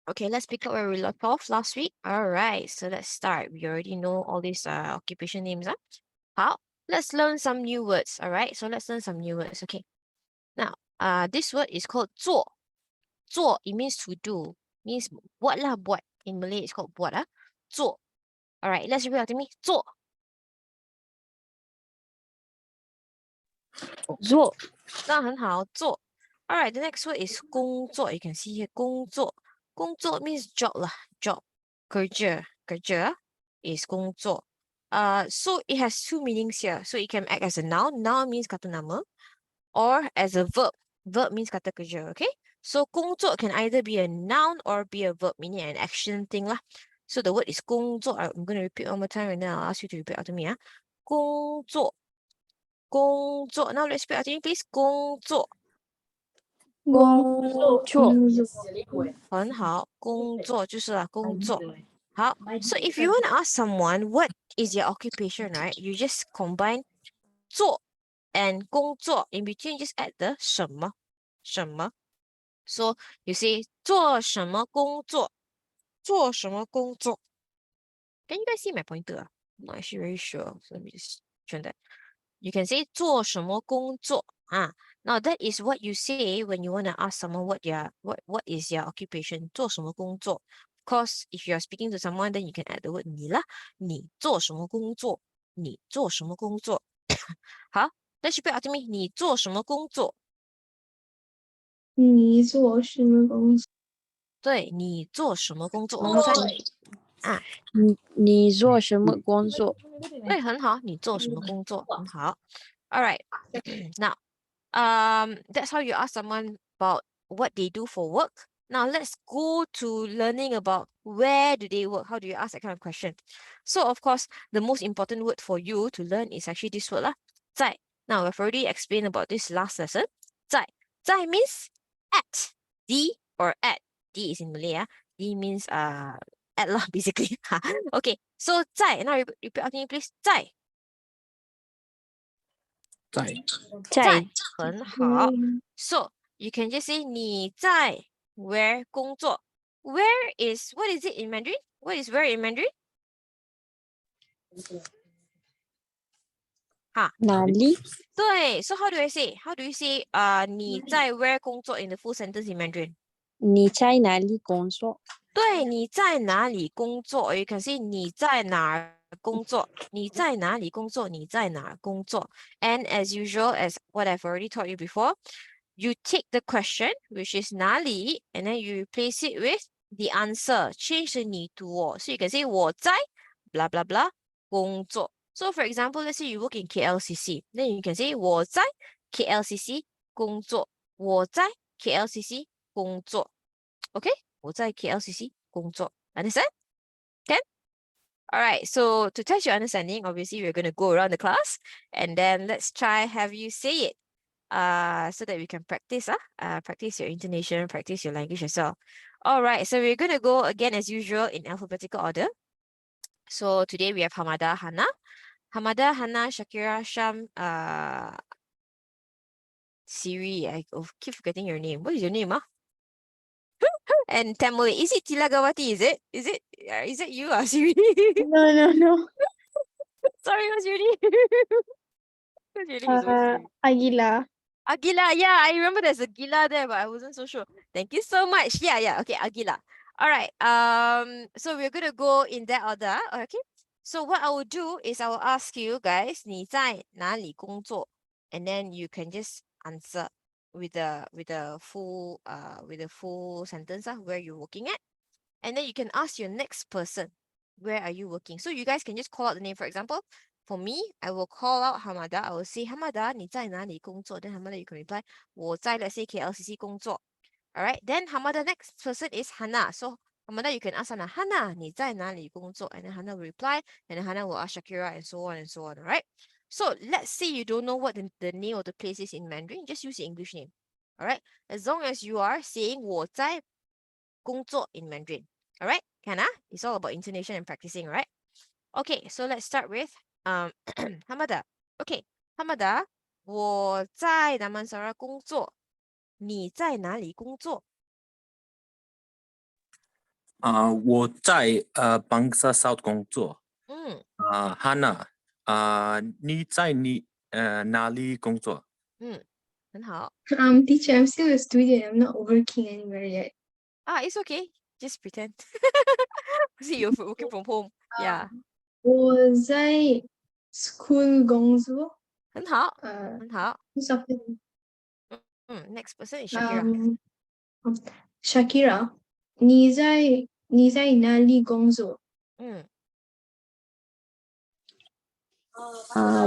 Okay, let's pick up where we left off last week. All right, so let's start. We already know all these occupation names. Huh? How? Let's learn some new words. All right, so let's learn some new words. Okay, now this word is called 做. 做 it means to do, means buat lah buat. In Malay, it's called buat. 做. All right, let's repeat after me. 做. 做那很好，做. All right, the next word is 工作. You can see here 工作. 工作 means job lah, job. Kerja. Kerja is 工作. So it has two meanings here. So it can act as a noun. Noun means kata nama, or as a verb. Verb means kata kerja. Okay. So 工作 can either be a noun or be a verb, meaning an action thing lah. So the word is 工作. I'm going to repeat one more time, and then I'll ask you to repeat after me. 工作. 工作. Now let's repeat after me, please. 工作. 工作很好，工作就是工作。好，so if you want to ask someone what is your occupation, right? You just combine 做 and 工作 in between, just add the 什么什么。So you say 做什么工作？做什么工作？ Can you guys see my pointer? I'm not actually very sure. So let me just turn that. You can say 做什么工作 Now that is what you say when you want to ask someone what is your occupation 做什么工作 Of course, if you are speaking to someone, then you can add the word 你啦，你做什么工作？你做什么工作？好，let's repeat after me. 你做什么工作？你做什么工作？对，你做什么工作？One more time. 你做什么工作？对，很好，你做什么工作？很好。All right. Now, that's how you ask someone about what they do for work. Now let's go to learning about where do they work. How do you ask that kind of question? So of course, the most important word for you to learn is actually this word lah, 在. Now we've already explained about this last lesson. 在. 在 means at. D or at. D is in Malay. D means at lah, basically. Okay, so 在. Now repeat after me, please. 在. 在，很好。So you can just say 你在 where 工作。Where is, what is it in Mandarin? What is where in Mandarin? 哪里？对， so how do I say? How do you say 你在 where 工作 in the full sentence in Mandarin? 你在哪里工作？对，你在哪里工作 Or you can say 你在哪儿工作？你在哪里工作？你在哪儿工作？ And as usual, as what I've already taught you before, you take the question, which is 哪里, and then you replace it with the answer. Change the 你 to 我. So you can say 我在 blah blah blah 工作. So for example, let's say you work in KLCC, then you can say 我在 KLCC 工作。我在 KLCC 工作。Okay? 我在 KLCC 工作. Understand? Can? All right, so to test your understanding, obviously we're going to go around the class and then let's try have you say it so that we can practice, practice your intonation, practice your language as well. All right, so we're going to go again as usual in alphabetical order. So today we have Hamada, Hana. Hamada, Hana, Shakira, Sham, Siri. I keep forgetting your name. What is your name, And Tamil, is it Tilagawati? Is it you, Siri? No. Sorry, what's your name? What's your name? Aguila. Agila, yeah, I remember there's a Gila there, but I wasn't so sure. Thank you so much. Yeah, okay, Agila. All right, so we're gonna go in that order, okay? So what I will do is I will ask you guys, 你在哪里工作? And then you can just answer with the full sentence where you're working at. And then you can ask your next person, where are you working? So you guys can just call out the name. For example, for me, I will call out Hamada. I will say, Hamada, 你在哪里工作? Then Hamada, you can reply, 我在 let's say KLCC 工作. All right. Then Hamada, next person is Hana. So Hamada, you can ask Hana, Hana, 你在哪里工作? And then Hana will reply, and then Hana will ask Shakira, and so on and so on. All right. So let's say you don't know what the name of the place is in Mandarin, just use the English name. All right. As long as you are saying 我在工作 in Mandarin. All right, can It's all about intonation and practicing, right? Okay, so let's start with Hamada. Okay, Hamada, 我在 Damansara 工作。你在哪里工作？我在Bangsa South 工作。嗯Hannah，你在哪里工作？嗯，很好。Teacher, I'm still a student. I'm not working anywhere yet. It's okay. Just pretend. See, you're working from home. Yeah. 我在 school 工作。很好，呃，很好。 something. Next person is Shakira. Shakira, 你在哪里工作？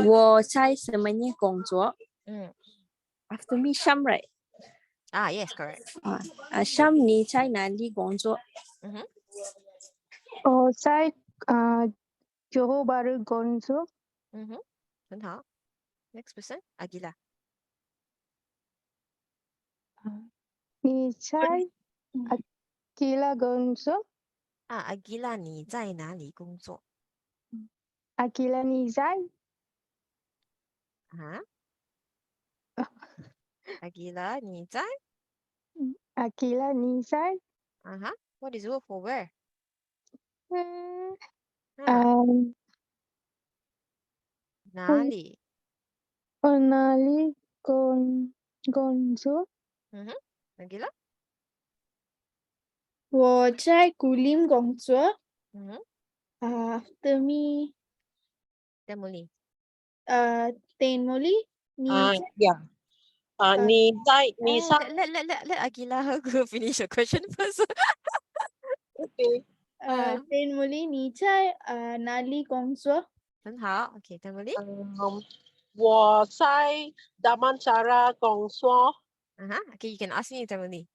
我在什么年工作嗯？After me, Sham, right? Yes, correct. Sham, 你在哪里工作？嗯哼，我在Johor Bahru 工作。嗯哼，很好。Next person, Agila. 你在Akila 工作Agila, 你在哪里工作？ ？Akila 你在Agila, 你在 Akila 你在What is the word for where? 哪里？哪里工作？Agila? 我在古林工作。Temuli. Ten Molly，你你在Let Agila go finish your question first. Ten Molly，你在哪里工作？很好。Okay, Temuli. 我在 Damansara 工作。Okay, you can ask me Temuli.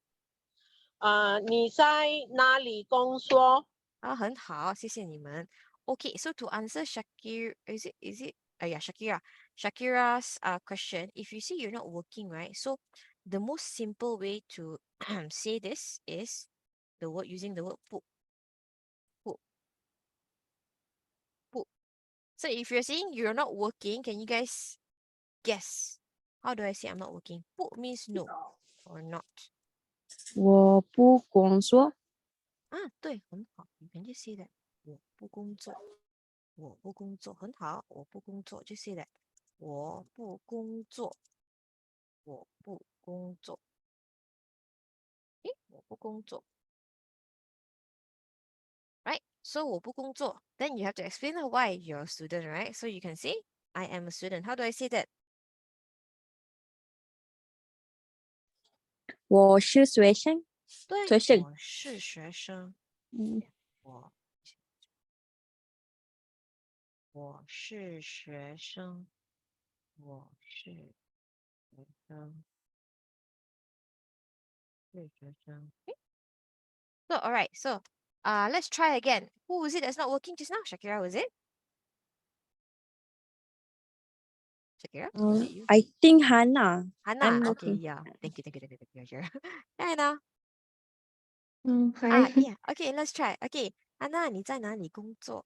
你在哪里工作？很好，谢谢你们。Okay, so to answer Shakir, is it? Yeah, Shakira's question. If you see you're not working, right? So the most simple way to say this is using the word pu. So if you're saying you're not working, can you guys guess? How do I say I'm not working? Pu means no or not. 我不工作。对，很好。You can just say that. 我不工作。我不工作，很好。我不工作，就 say that. 我不工作。我不工作。我不工作。Right? So 我不工作。Then you have to explain why you're a student, right? So you can say, I am a student. How do I say that? 我是学生。对，学生。我是学生。我是学生。我是学生。是学生。So, all right. So, let's try again. Who was it that's not working just now? Shakira, was it? Shakira, was it you? I think Hannah. Hannah. Okay, working. yeah. Thank you. You're here. Hannah. Hi. Yeah. Okay, let's try. Okay, Hannah, 你在哪里工作？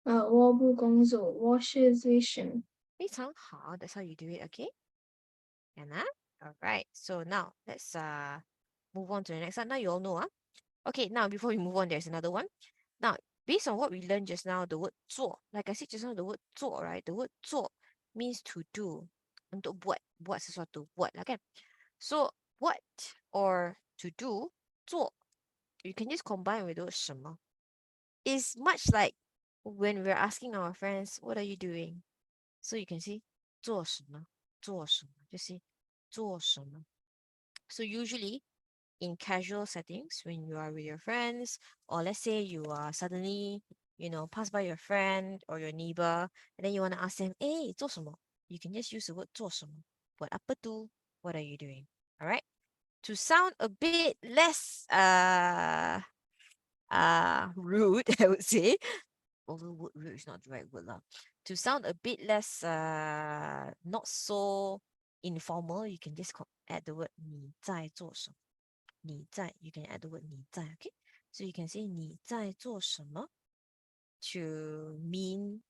我不工作，我是学生。非常好. That's how you do it. Okay, Hannah. All right. So now let's move on to the next one. Now you all know. Okay, now before we move on, there's another one. Now, based on what we learned just now, the word 做, like I said just now, the word 做, right? The word 做 means to do. Untuk buat sesuatu, buat lah kan? So, what or to do, 做, you can just combine with those 什么. It's much like when we're asking our friends, what are you doing? So you can say 做什么, 做什么, just say 做什么. So usually, in casual settings, when you are with your friends, or let's say you are suddenly, pass by your friend or your neighbor, and then you want to ask them, hey, 做什么? You can just use the word 做什么. Buat apa tu? What are you doing? All right? To sound a bit less rude, I would say, although rude is not the right word lah. To sound a bit less not so informal, you can just add the word 你在做什么. 你在, you can add the word 你在, okay? So you can say 你在做什么 to mean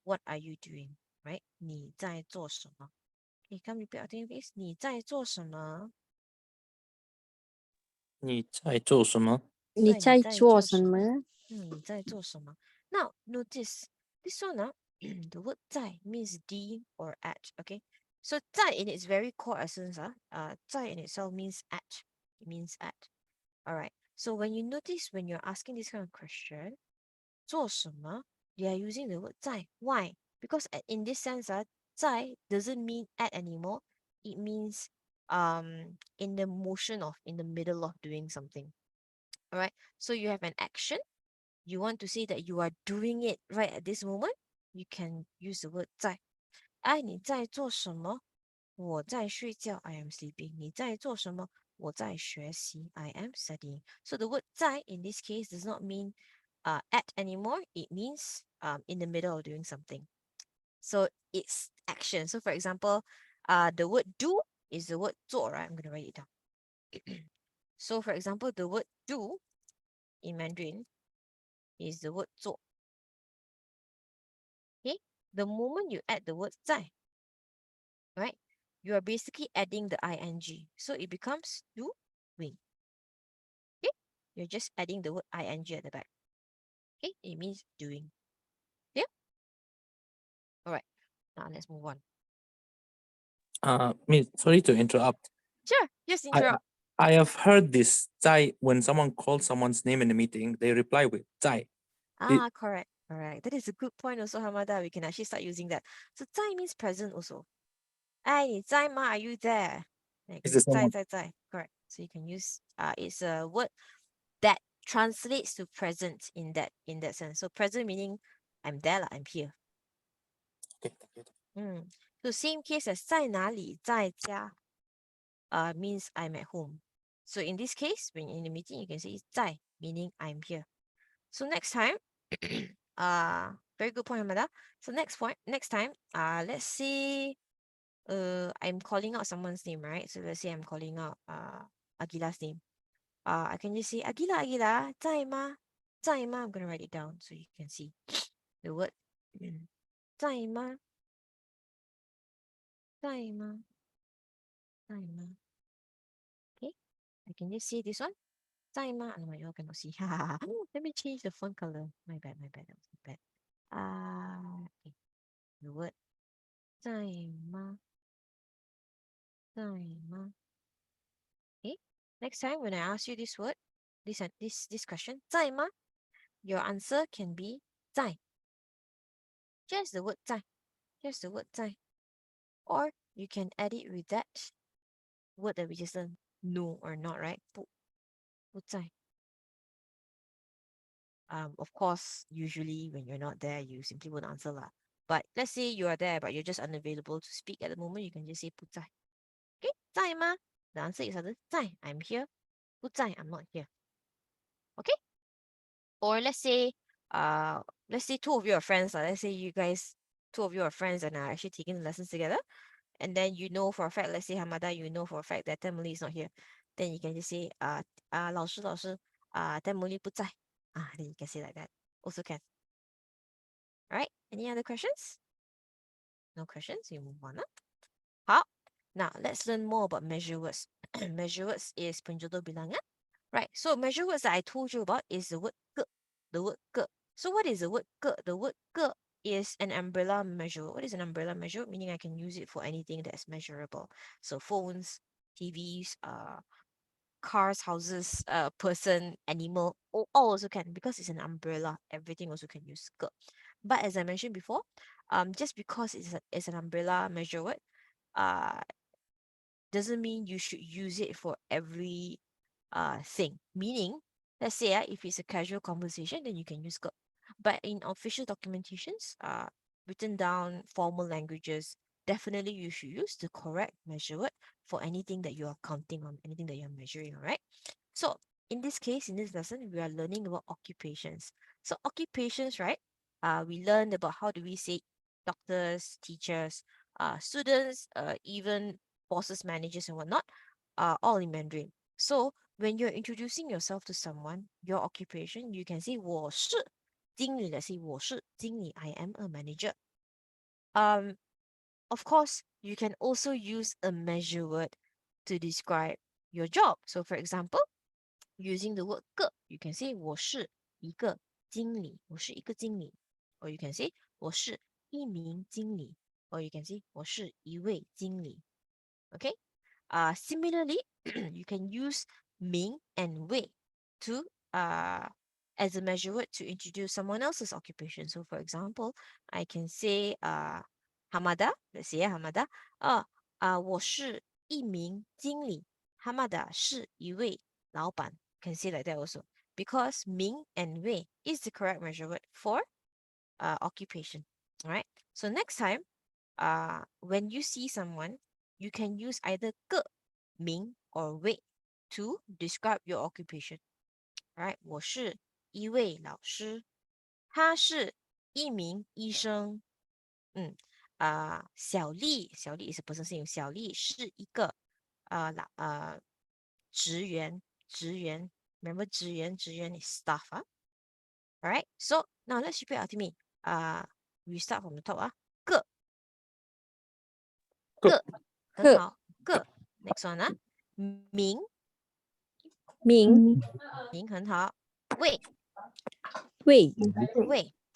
what are you doing, right? 你在做什么? Okay, come repeat after me, please. 你在做什么? 你在做什么？你在在做什么？么？你在做什么？ Now notice this one, the word 在 means d or at. Okay, so 在 in its very core essence, 在 in itself means at. It means at. All right. So when you notice when you're asking this kind of question, 做什么? They are using the word 在. Why? Because in this sense, 在 doesn't mean at anymore. It means in the motion of, in the middle of doing something. All right. So you have an action. You want to say that you are doing it right at this moment. You can use the word 在. 哎，你在做什么？我在睡觉 I am sleeping. 你在做什么？我在学习 I am studying. So the word 在 in this case does not mean at anymore. It means in the middle of doing something. So it's action. So for example, the word do is the word 做, right? I'm going to write it down. So for example, the word do in Mandarin is the word 做. Okay? The moment you add the word 在, right? You are basically adding the ing. So it becomes doing. Okay? You're just adding the word ing at the back. Okay? It means doing. Yeah? Alright. Now let's move on. Miss, sorry to interrupt. Sure, just I interrupt. I have heard this 在 when someone calls someone's name in a meeting, they reply with 在. Correct. Alright. That is a good point also, Hamada. We can actually start using that. So 在 means present also. 哎，你在吗? Are you there? It's the same one. 在. Correct. So you can use it's a word that translates to present in that sense. So present meaning I'm there, I'm here. Okay, thank you. So same case as 在哪里?在家 means I'm at home. So in this case, when in the meeting, you can say 在 meaning I'm here. So next time, very good point, Hamada. So next time, let's say I'm calling out someone's name, right? So let's say I'm calling out Agila's name. I can just say Agila, 在吗?在吗? I'm gonna write it down so you can see the word 在吗?在吗?在吗? Okay, I can just say this one. 在吗? No, you all cannot see. Let me change the font color. My bad. That was my bad. Okay. The word 在吗?在吗? Okay. Next time when I ask you this word, this question, 在吗? Your answer can be 在. Just the word 在. Just the word 在. Or you can add it with that word that we just learned, no or not, right? 不在. Of course, usually when you're not there, you simply won't answer lah. But let's say you are there, but you're just unavailable to speak at the moment, you can just say 不在. Okay, 在吗? The answer is either 在, I'm here. 不在, I'm not here. Okay? Or let's say two of you are friends. Let's say two of you are friends and are actually taking the lessons together. And then you know for a fact, let's say Hamada, you know for a fact that Temuli is not here. Then you can just say 老师 Temuli 不在. Then you can say like that. Also can. Alright, any other questions? No questions, we move on. 好, now let's learn more about measure words. Measure words is penjodoh bilangan. Right, so measure words that I told you about is the word ke. The word ke. So what is the word ke? The word ke is an umbrella measure. What is an umbrella measure? Meaning I can use it for anything that's measurable. So phones, TVs, cars, houses, person, animal, all also can, because it's an umbrella. Everything also can use ke. But as I mentioned before, just because it's an umbrella measure word, doesn't mean you should use it for every thing. Meaning, let's say if it's a casual conversation, then you can use ke. But in official documentations, written down formal languages, definitely you should use the correct measure word for anything that you are counting on, anything that you're measuring, all right? So in this case, in this lesson, we are learning about occupations. So occupations, right? We learned about how do we say doctors, teachers, students, even bosses, managers, and whatnot, all in Mandarin. So when you're introducing yourself to someone, your occupation, you can say 我是经理. Let's say 我是经理. I am a manager. Of course, you can also use a measure word to describe your job. So for example, using the word 个, you can say 我是一个经理, 我是一个经理, or you can say 我是一名经理, or you can say 我是一位经理. Okay. Similarly, you can use 名 and 位 to as a measure word to introduce someone else's occupation. So, for example, I can say Hamada. Let's say Hamada. 我是一名经理。Hamada 是一位老板. Can say like that also because 名 and 位 is the correct measure word for occupation. All right. So next time, when you see someone, you can use either 个 名 or 位 to describe your occupation. Alright, 我是一位老师，他是一名医生。小丽 is a person saying 小丽是一个职员。Remember 职员 is staff. Alright, so now let's repeat after me. We start from the top. 个很好，个 next one 名很好，位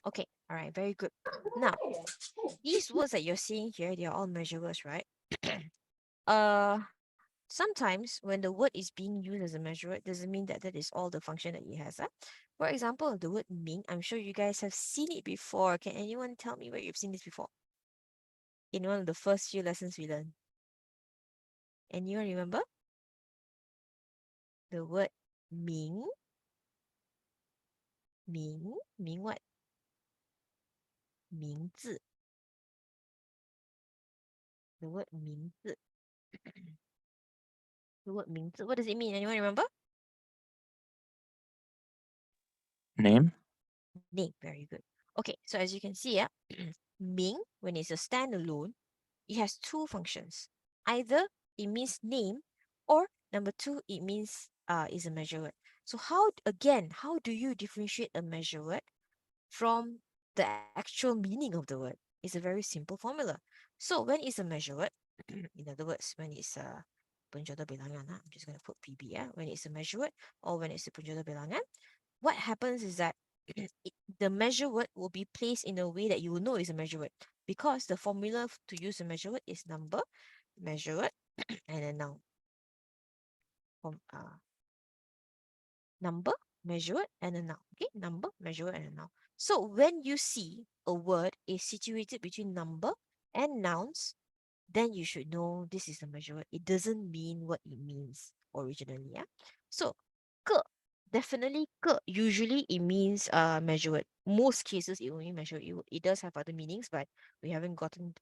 okay, all right, very good. Now these words that you're seeing here, they are all measure words, right? Sometimes when the word is being used as a measure word, doesn't mean that that is all the function that it has. For example, the word 名, I'm sure you guys have seen it before. Can anyone tell me where you've seen this before? In one of the first few lessons we learned. Anyone remember? The word 名 what? 名字 The word 名字 The word 名字 What does it mean? Anyone remember? Name. Name, very good. Okay, so as you can see, 名 when it's a standalone, it has two functions. Either it means name, or number two, it means is a measure word. So how do you differentiate a measure word from the actual meaning of the word? It's a very simple formula. So when it's a measure word, in other words, when it's a penjodoh bilangan, I'm just going to put PB, when it's a measure word or when it's a penjodoh bilangan, what happens is that the measure word will be placed in a way that you will know is a measure word because the formula to use a measure word is number, measure word, and a noun. Number, measure word, and a noun. Okay, number, measure word, and a noun. So when you see a word is situated between number and nouns, then you should know this is a measure word. It doesn't mean what it means originally. So, 个 definitely 个 usually it means measure word. Most cases it only measure. It does have other meanings, but we haven't gotten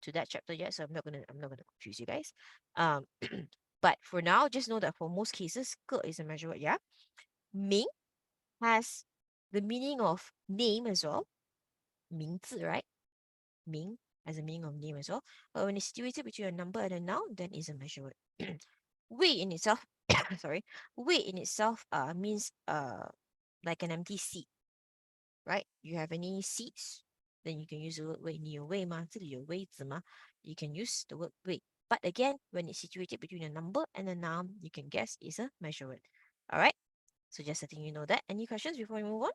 to that chapter yet, so I'm not gonna confuse you guys. But for now, just know that for most cases, 个 is a measure word. Yeah, 名 has the meaning of name as well. 名字, right? 名 as a meaning of name as well. But when it's situated between a number and a noun, then it's a measure word. 位 in itself, sorry, 位 in itself means like an empty seat, right? You have any seats, then you can use the word 位. 你有位吗？这里有位子吗？ You can use the word 位. But again, when it's situated between a number and a noun, you can guess it's a measure word. All right. So just letting you know that. Any questions before we move on?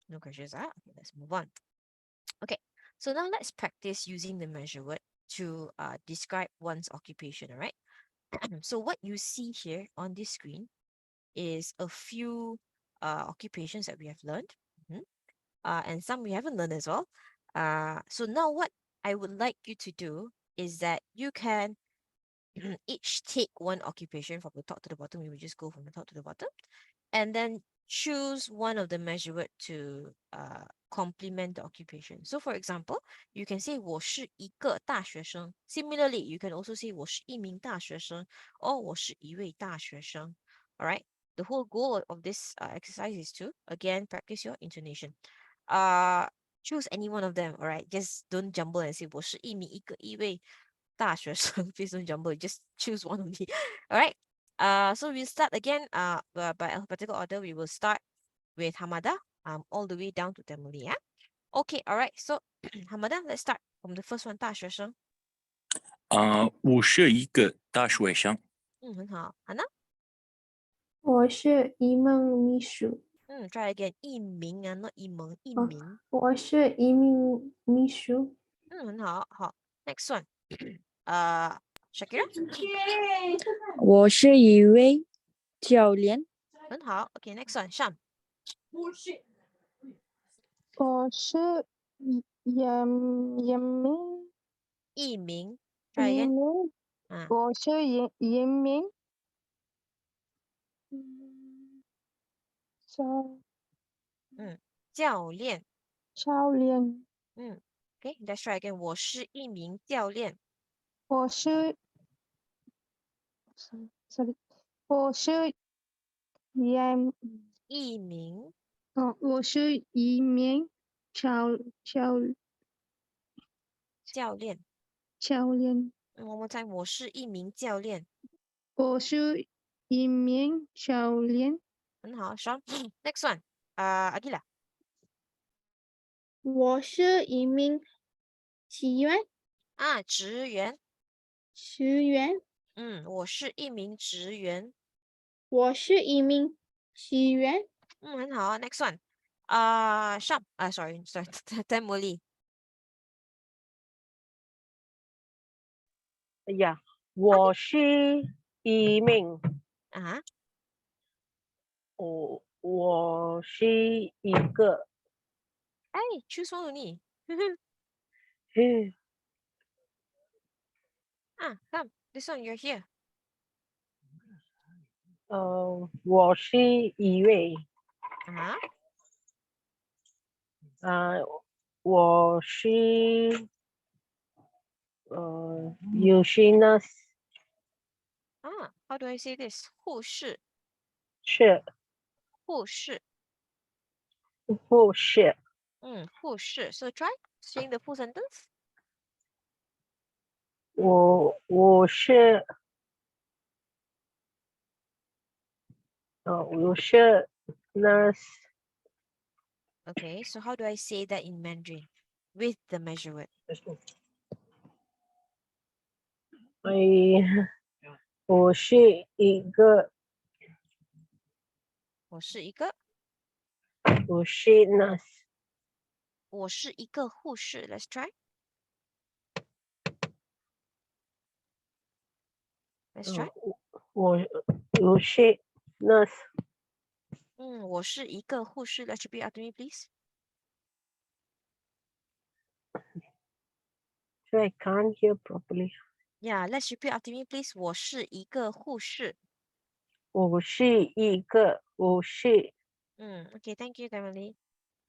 No questions. Okay, let's move on. Okay, so now let's practice using the measure word to describe one's occupation, all right? So what you see here on this screen is a few occupations that we have learned, and some we haven't learned as well. So now what I would like you to do is that you can each take one occupation from the top to the bottom. We will just go from the top to the bottom, and then choose one of the measure word to complement the occupation. So for example, you can say 我是一个大学生. Similarly, you can also say 我是一名大学生 or 我是一位大学生. All right. The whole goal of this exercise is to again practice your intonation. Choose any one of them. All right. Just don't jumble and say 我是一名一位大学生. Please don't jumble. Just choose one only. All right. So we'll start again by alphabetical order. We will start with Hamada all the way down to Temuli. Yeah? Okay, all right. So Hamada, let's start from the first one, 大学生. 我是一个大学生。很好。Hana? 我是一名秘书。 Try again. 一名 not 一门，一哦名。我是一名秘书。很好，好。Next one. Shakira. 我是一位教练。很好。Okay, next one. Sham. 我是严明。一名。Try again. 我是严明。教练。教练。Okay, let's try again. 我是一名教练。我是，sorry，我是严，一名我是一名教练。教练。One more time. 我是一名教练。我是一名教练。很好，Sean. Next one. Agila. 我是一名职员。职员。职员。我是一名职员。我是一名职员。很好啊。Next one. Sham. Sorry. Temoli. 哎呀，我是一名，我是一个，choose one only. come. This one, you're here. 我是一位，我是有些呢 How do I say this? 护士。是护士。护士，护士。So try saying the full sentence. 我是我是 nurse， Okay, so how do I say that in Mandarin with the measure word? 我是一个，我是一个。我是 nurse， 我是一个护士。Let's try. Let's try. 我是 nurse， 我是一个护士。Let's repeat after me, please. So I can't hear properly. Yeah, let's repeat after me, please. 我是一个护士。我是一个护士， Okay, thank you, Emily.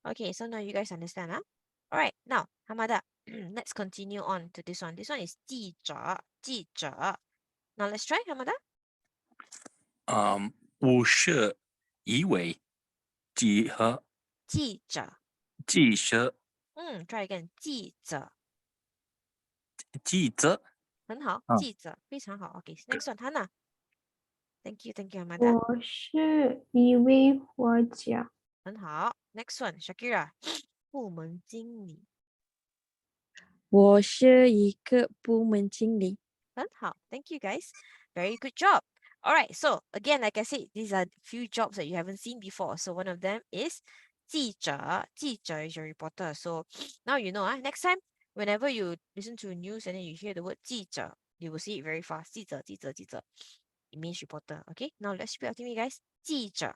Okay, so now you guys understand, huh? All right, now, Hamada, let's continue on to this one. This one is 记者,记者. Now let's try, Hamada. 我是一位记者。记者. 记者。Try again. 记者. 记者。很好，记者，非常好。Okay, next one, Hannah. Thank you, Hamada. 我是一位画家。很好。Next one, Shakira. 部门经理。我是一个部门经理。很好。Thank you, guys. Very good job. All right. So again, like I said, these are few jobs that you haven't seen before. So one of them is 记者. 记者 is your reporter. So now you know. Next time, whenever you listen to news and then you hear the word 记者, you will see it very fast. 记者, 记者, 记者. It means reporter. Okay. Now let's repeat after me, guys. 记者.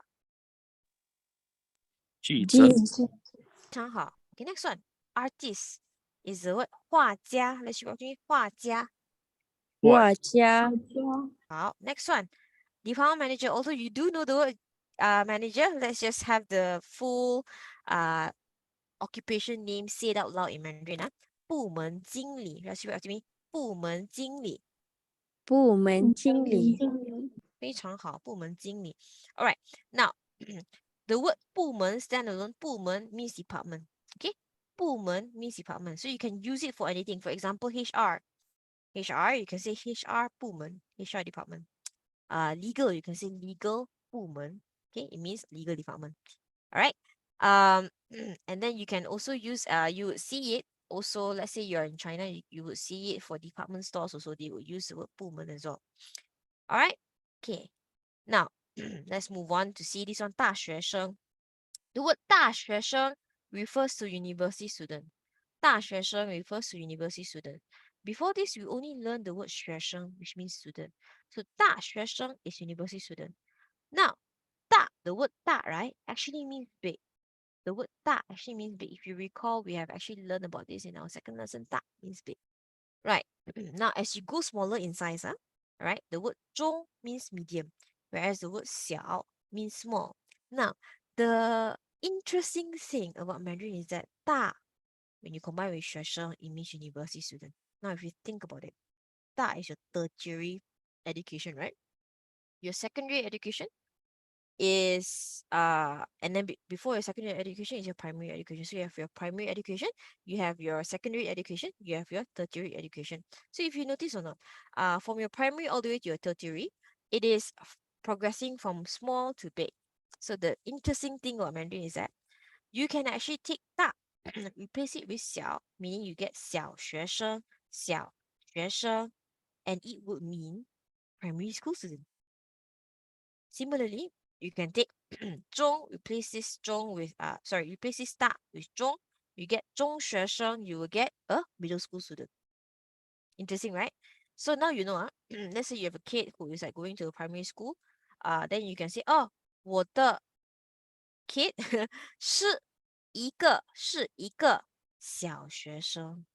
记者。非常好。Okay. Next one. Artist is the word 画家. Let's repeat after me. 画家. 画家。好。Next one. Department manager. Also, you do know the word manager. Let's just have the full occupation name said out loud in Mandarin. 部门经理. Let's repeat after me. 部门经理. 部门经理。非常好，部门经理. All right. Now, the word 部门 standalone. 部门 means department. Okay. 部门 means department. So you can use it for anything. For example, HR. HR, you can say HR 部门, HR department. Legal, you can say legal 部门. Okay, it means legal department. All right. And then you can also use, you would see it also, let's say you're in China, you would see it for department stores also, they would use the word 部门 as well. All right. Okay. Now, let's move on to see this one. 大学生. The word 大学生 refers to university student. 大学生 refers to university student. Before this, we only learned the word 学生, which means student. So 大学生 is university student. Now, 大, the word 大, right, actually means big. The word 大 actually means big. If you recall, we have actually learned about this in our second lesson. 大 means big. Right. Now, as you go smaller in size, right, the word 中 means medium, whereas the word 小 means small. Now, the interesting thing about Mandarin is that 大, when you combine with 学生, it means university student. Now, if you think about it, 大 is your tertiary education, right? Your secondary education is and then before your secondary education is your primary education. So you have your primary education, you have your secondary education, you have your tertiary education. So if you notice or not, from your primary all the way to your tertiary, it is progressing from small to big. So the interesting thing about Mandarin is that you can actually take 大 replace it with 小, meaning you get 小学生, 小学生, and it would mean primary school student. Similarly, you can take 中, replace this 中 with replace this 大 with 中, you get 中学生, you will get a middle school student. Interesting, right? So now you know, let's say you have a kid who is like going to a primary school, then you can say, oh, 我的 kid 是一个小学生.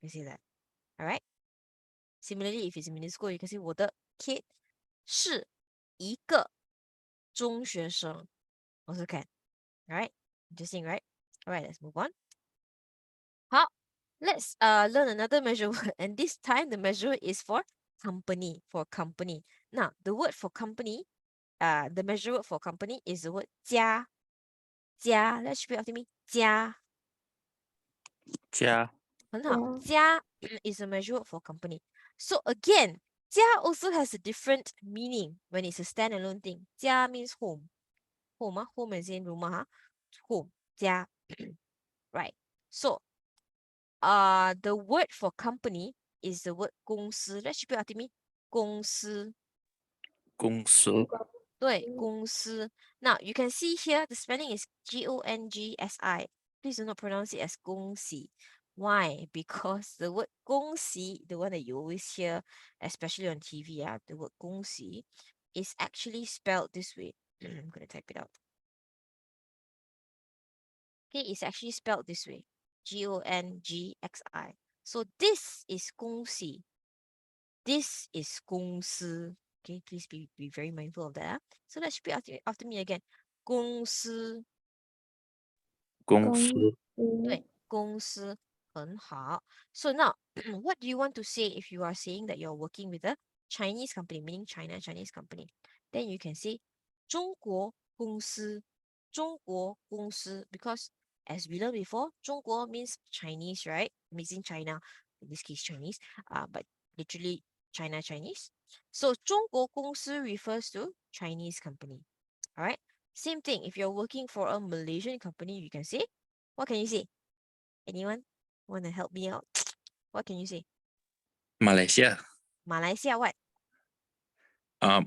You see that? All right. Similarly, if it's in middle school, you can say 我的 kid 是一个中学生. Also can. All right. Interesting, right? All right, let's move on. 好, let's learn another measure word, and this time the measure is for company. Now, the word for company, the measure word for company is the word 家. Let's repeat after me. 家. 家很好. 家 is a measure word for company. So again, 家 also has a different meaning when it's a standalone thing. 家 means home. Home as in rumah, home. 家. Right. So, the word for company is the word 公司. Let's repeat after me. 公司.公司对,公司. Now, you can see here the spelling is Gongsi. Please do not pronounce it as 恭喜. Why? Because the word 恭喜, the one that you always hear, especially on TV, the word 恭喜 is actually spelled this way. I'm going to type it out. Okay, it's actually spelled this way. Gongxi. So this is 恭喜. This is 公司. Okay, please be very mindful of that. So let's repeat after me again. 公司.公司对,公司很好. So now, what do you want to say if you are saying that you're working with a Chinese company, meaning Chinese company? Then you can say 中国公司. 中国公司, because as we learned before, 中国 means Chinese, right? Means in China, in this case Chinese, but literally Chinese. So 中国公司 refers to Chinese company. All right. Same thing. If you're working for a Malaysian company, you can say, what can you say? Anyone want to help me out? What can you say? 马来西亚马来西亚 what?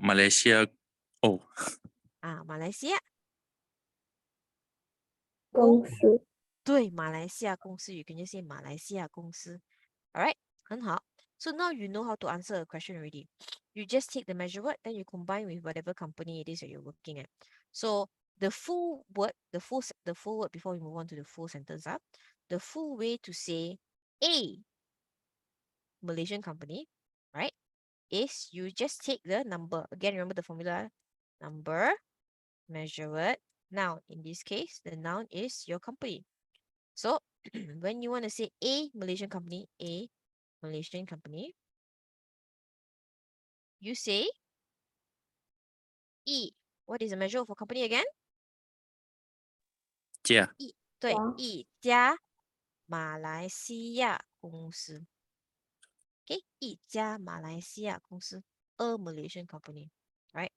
马来西亚哦马来西亚公司对马来西亚公司 you can just say 马来西亚公司 alright 很好 so now you know how to answer a question already you just take the measure word then you combine with whatever company it is that you're working at so the full word the full word before we move on to the full sentence the full way to say a Malaysian company right is you just take the number again remember the formula number measure word noun in this case the noun is your company. So when you want to say a Malaysian company, you say E. What is the measure for company again? 家对，家一家马来西亚公司。Okay, 一家马来西亚公司 a Malaysian company, right?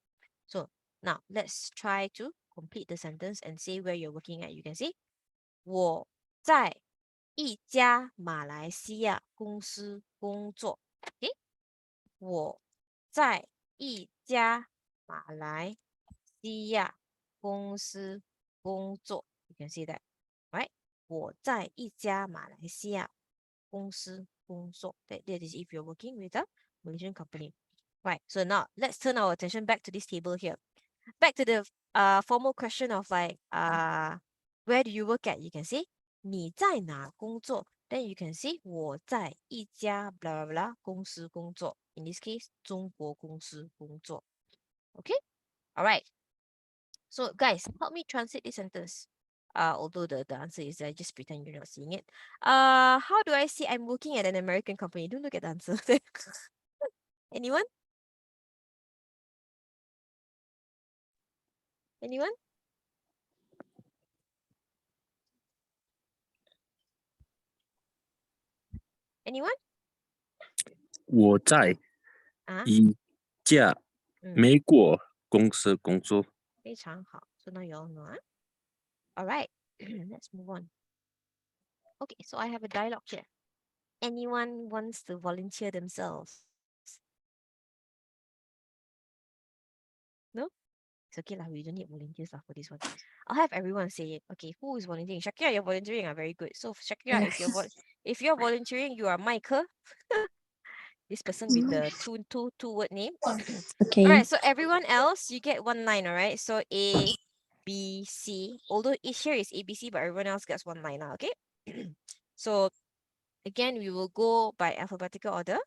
So now let's try to complete the sentence and say where you're working at. You can say 我在一家马来西亚公司工作。Okay, 我在一家马来西亚公司工作。You can see that, right? 我在一家马来西亚公司工作。That is if you're working with a Malaysian company. Right, so now let's turn our attention back to this table here. Back to the formal question of like where do you work at? You can see 你在哪工作 Then you can see 我在一家 blah blah blah 公司工作 In this case 中国公司工作 Okay, all right. So guys, help me translate this sentence. Although the answer is there, just pretend you're not seeing it. How do I say I'm working at an American company? Don't look at the answer. Anyone? Anyone? Anyone? 我在啊，一家嗯，美国公司工作。非常好。So now you all know. All right, let's move on. Okay, so I have a dialogue here. Anyone wants to volunteer themselves? No? It's okay lah. We don't need volunteers lah for this one. I'll have everyone say it. Okay, who is volunteering? Shakira, you're volunteering. Very good. So Shakira, if you're volunteering, you are Michael. This person with the two word name. Okay. All right. So everyone else, you get one line. All right. So A, B, C. Although each here is A, B, C, but everyone else gets one line now. Okay. So again, we will go by alphabetical order.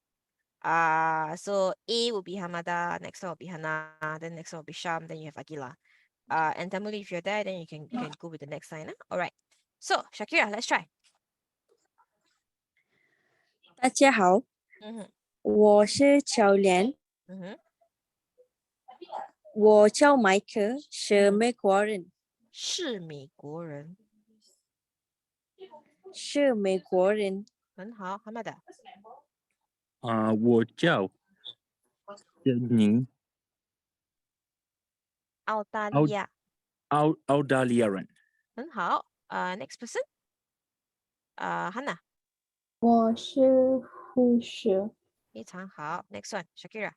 So A will be Hamada, next one will be Hana, then next one will be Sham, then you have Akila. And Tamuli, if you're there, then you can go with the next line. All right. So Shakira, let's try. 大家好，嗯我是乔莲，哼，我叫麦克，是嗯美国人，是美国人，是美国人。很好，Hamada。我叫珍妮，澳大利亚，澳大利亚人。很好。Next person. Hana，我是护士。非常好。Next one, Shakira。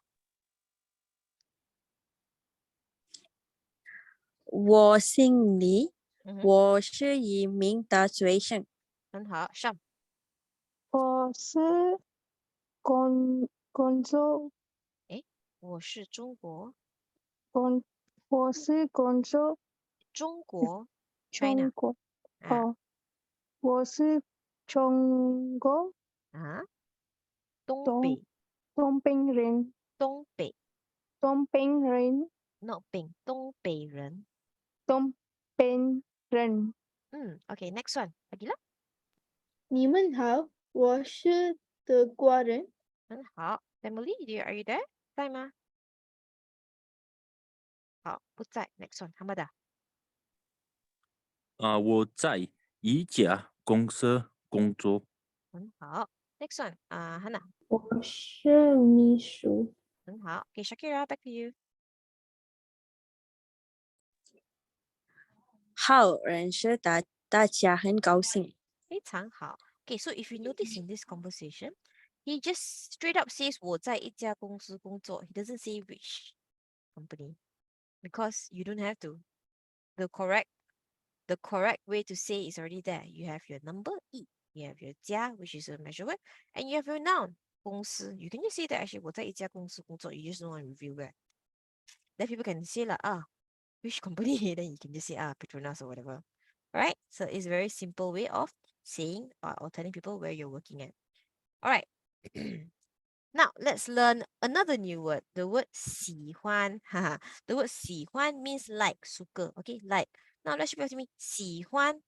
我姓李，嗯哼，我是一名大学生。很好。Sham，我是工作我是中国我是工作中国中 China 国啊哦，我是中国啊，东东北东北人，东北东北人， ，not 北东北人。东北人。OK, next one, Adila。你们好，我是德国人。很好，Family, are you there？在吗？好，不在。Next one, Hamada。我在一家公司工作。很好。Next one, Hana。我是秘书。很好。Okay, Shakira, back to you。好，认识大家很高兴。非常好。Okay, so if you notice in this conversation, he just straight up says 我在一家公司工作. He doesn't say which company because you don't have to. The correct way to say is already there. You have your number 一, you have your 家 which is a measure word, and you have your noun 公司. You can just say that actually 我在一家公司工作. You just don't want to reveal where. Then people can say like which company? Then you can just say Petronas or whatever. Right? So it's a very simple way of saying or telling people where you're working at. All right. Now let's learn another new word. The word 喜欢. The word 喜欢 means like, suka. Okay, like. Now let's repeat me. 喜欢.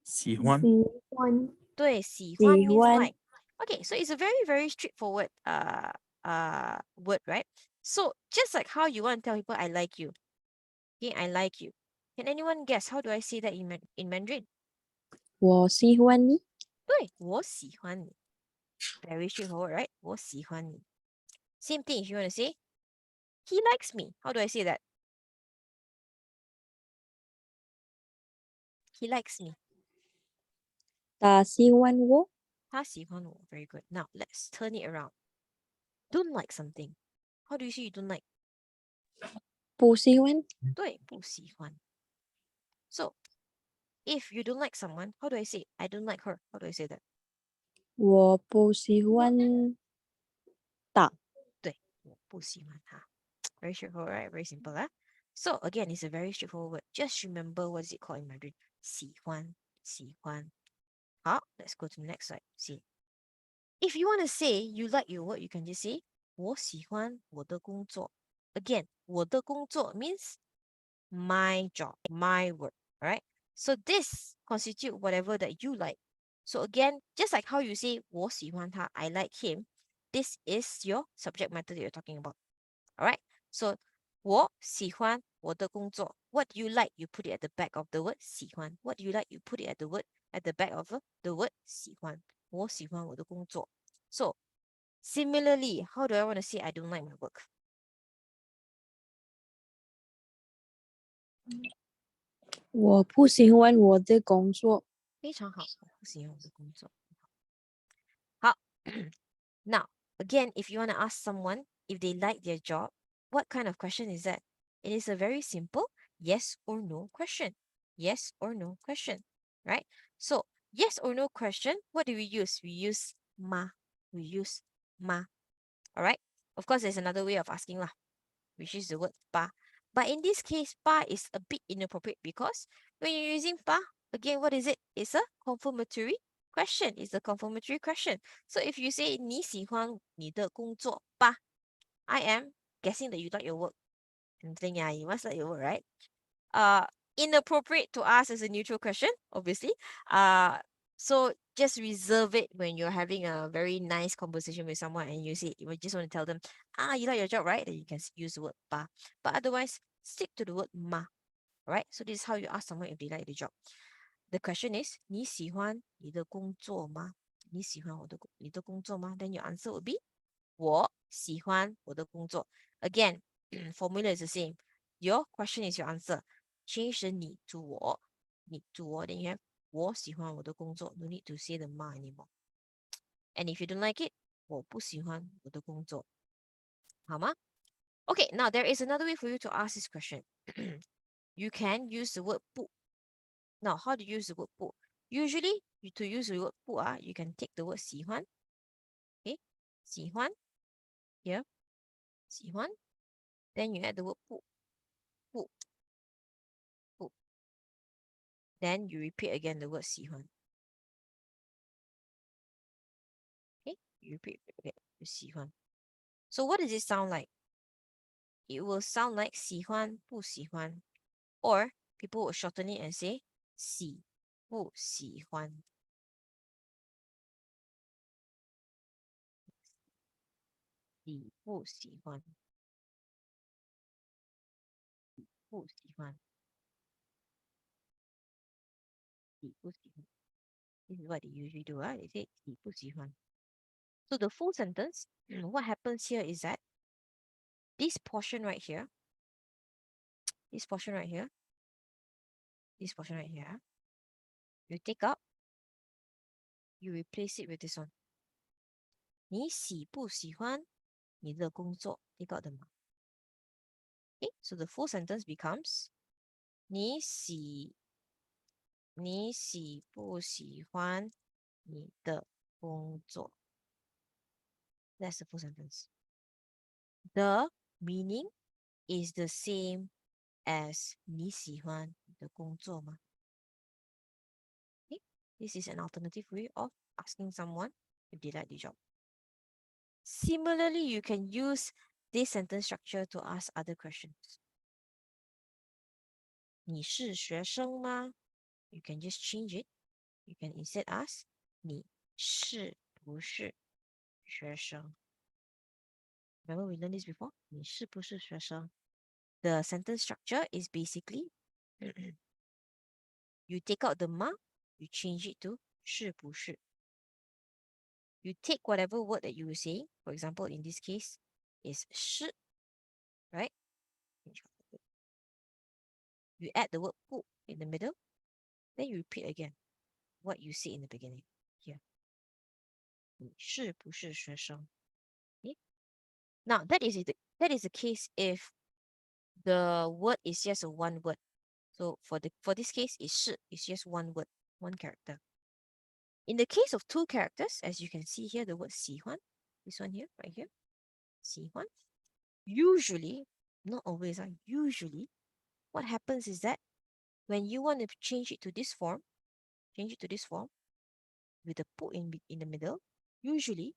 喜欢。喜欢。对,喜欢 means 喜欢 like. Okay, so it's a very, very straightforward word, right? So just like how you want to tell people I like you. Okay, I like you. Can anyone guess how do I say that in Mandarin? 我喜欢你。对,我喜欢你. Very straightforward, right? 我喜欢你. Same thing if you want to say he likes me. How do I say that? He likes me. 他喜欢我。他喜欢我. Very good. Now let's turn it around. Don't like something. How do you say you don't like? 不喜欢，对，不喜欢。So, if you don't like someone, how do I say I don't like her? How do I say that? 我不喜欢他。对，我不喜欢他。Very straightforward, right? Very simple, huh? So again, it's a very straightforward word. Just remember what is it called in Mandarin? 喜欢,喜欢. Let's go to the next slide. See. If you want to say you like your work, you can just say 我喜欢我的工作. Again, 我的工作 means my job, my work, alright? So this constitute whatever that you like. So again, just like how you say 我喜欢他, I like him, this is your subject matter that you're talking about. Alright? So 我喜欢我的工作. What do you like? You put it at the back of the word 喜欢. What do you like? You put it at the back of the word 喜欢. 我喜欢我的工作. So similarly, how do I want to say I don't like my work? 我不喜欢我的工作。非常好，我不喜欢我的工作。好，Now again, if you want to ask someone if they like their job, what kind of question is that? It is a very simple yes or no question. Yes or no question, right? So yes or no question, what do we use? We use ma. We use ma. All right. Of course, there's another way of asking lah, which is the word pa. But in this case, pa is a bit inappropriate because when you're using pa, again, what is it? It's a confirmatory question. It's a confirmatory question. So if you say 你喜欢你的工作吧, I am guessing that you like your work. I'm thinking, yeah, you must like your work, right? Inappropriate to ask as a neutral question, obviously. So just reserve it when you're having a very nice conversation with someone and you just want to tell them, you like your job, right? Then you can use the word ba. But otherwise, stick to the word ma. Right? So this is how you ask someone if they like the job. The question is, 你喜欢你的工作吗？你喜欢你的工作吗？ Then your answer would be 我喜欢我的工作. Again, formula is the same. Your question is your answer. Change the 你 to 我. 你 to 我, then you have 我喜欢我的工作. No need to say the 嘛 anymore. And if you don't like it, 我不喜欢我的工作. 好吗? Okay, now there is another way for you to ask this question. You can use the word 不. Now, how do you use the word 不? Usually, to use the word 不, you can take the word 喜欢. Okay, 喜欢 here. 喜欢 Then you add the word 不, 不, 不. Then you repeat again the word 喜欢. Okay, you repeat again 喜欢. So what does it sound like? It will sound like 喜欢不喜欢, or people will shorten it and say 喜不喜欢. 喜不喜欢. 不喜欢. 喜不喜欢. This is what they usually do. They say 喜不喜欢. So the full sentence, what happens here is that this portion right here, this portion right here, this portion right here, you take out, you replace it with this one. 你喜不喜欢你的工作? Take out the 嘛. Okay, so the full sentence becomes 你喜不喜欢你的工作? That's the full sentence. The meaning is the same as 你喜欢你的工作吗? Okay, this is an alternative way of asking someone if they like the job. Similarly, you can use this sentence structure to ask other questions. 你是学生吗? You can just change it. You can instead ask 你是不是学生? Remember we learned this before? 你是不是学生? The sentence structure is basically you take out the 吗, you change it to 是不是. You take whatever word that you were saying. For example, in this case, is 是, right? You add the word 不 in the middle. Then you repeat again what you said in the beginning. Here. 你是不是学生? Okay? Now that is the case if the word is just a one word. So for this case, it's just one word, one character. In the case of two characters, as you can see here, the word 喜欢, this one here, right here, 喜欢. Usually, not always, usually, what happens is that when you want to change it to this form, with a pu in the middle, usually